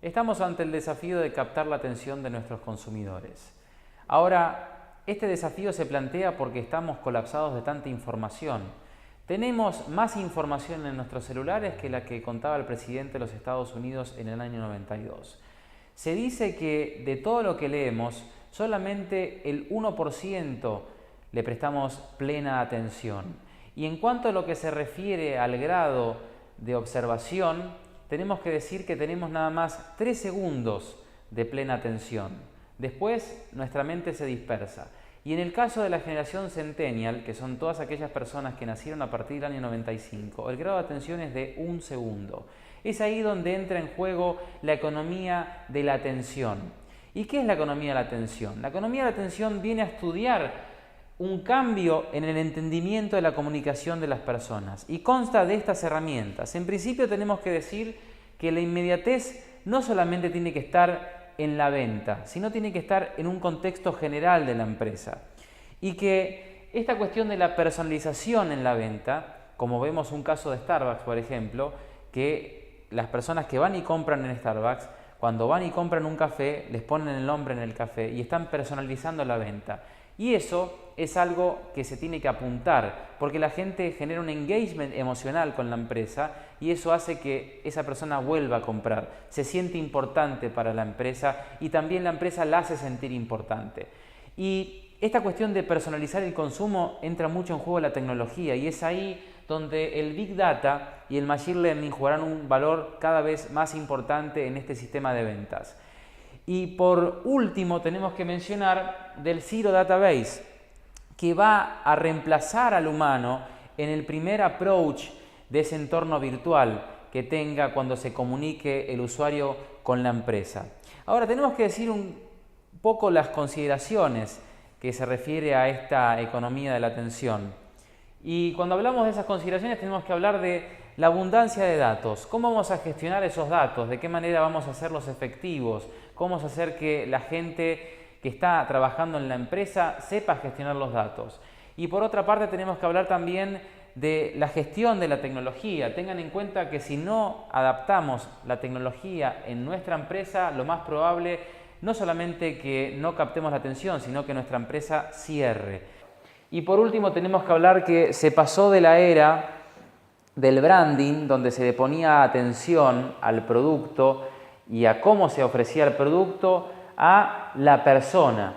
Estamos ante el desafío de captar la atención de nuestros consumidores. Ahora, este desafío se plantea porque estamos colapsados de tanta información. Tenemos más información en nuestros celulares que la que contaba el presidente de los Estados Unidos en el año 92. Se dice que de todo lo que leemos, solamente el 1% le prestamos plena atención. Y en cuanto a lo que se refiere al grado de observación, tenemos que decir que tenemos nada más 3 segundos de plena atención. Después nuestra mente se dispersa. Y en el caso de la generación Centennial, que son todas aquellas personas que nacieron a partir del año 95, el grado de atención es de 1 segundo. Es ahí donde entra en juego la economía de la atención. ¿Y qué es la economía de la atención? La economía de la atención viene a estudiar un cambio en el entendimiento de la comunicación de las personas y consta de estas herramientas. En principio tenemos que decir que la inmediatez no solamente tiene que estar en la venta, sino tiene que estar en un contexto general de la empresa. Y que esta cuestión de la personalización en la venta, como vemos un caso de Starbucks, por ejemplo, que las personas que van y compran en Starbucks, cuando van y compran un café, les ponen el nombre en el café y están personalizando la venta. Y eso es algo que se tiene que apuntar, porque la gente genera un engagement emocional con la empresa y eso hace que esa persona vuelva a comprar, se siente importante para la empresa y también la empresa la hace sentir importante. Y esta cuestión de personalizar el consumo entra mucho en juego la tecnología y es ahí donde el Big Data y el Machine Learning jugarán un valor cada vez más importante en este sistema de ventas. Y por último tenemos que mencionar del Zero Database, que va a reemplazar al humano en el primer approach de ese entorno virtual que tenga cuando se comunique el usuario con la empresa. Ahora tenemos que decir un poco las consideraciones que se refiere a esta economía de la atención. Y cuando hablamos de esas consideraciones tenemos que hablar de la abundancia de datos. ¿Cómo vamos a gestionar esos datos? ¿De qué manera vamos a hacerlos efectivos? ¿Cómo vamos a hacer que la gente que está trabajando en la empresa sepa gestionar los datos? Y por otra parte tenemos que hablar también de la gestión de la tecnología. Tengan en cuenta que si no adaptamos la tecnología en nuestra empresa, lo más probable no solamente que no captemos la atención, sino que nuestra empresa cierre. Y por último tenemos que hablar que se pasó de la era del branding, donde se le ponía atención al producto y a cómo se ofrecía el producto, a la persona.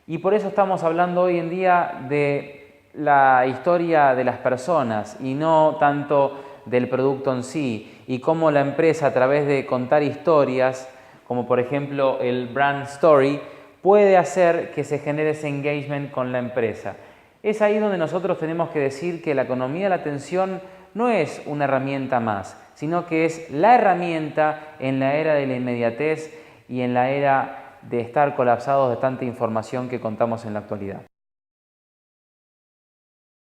Y por eso estamos hablando hoy en día de la historia de las personas y no tanto del producto en sí, y cómo la empresa, a través de contar historias, como por ejemplo el brand story, puede hacer que se genere ese engagement con la empresa. Es ahí donde nosotros tenemos que decir que la economía de la atención no es una herramienta más, sino que es la herramienta en la era de la inmediatez y en la era de estar colapsados de tanta información que contamos en la actualidad.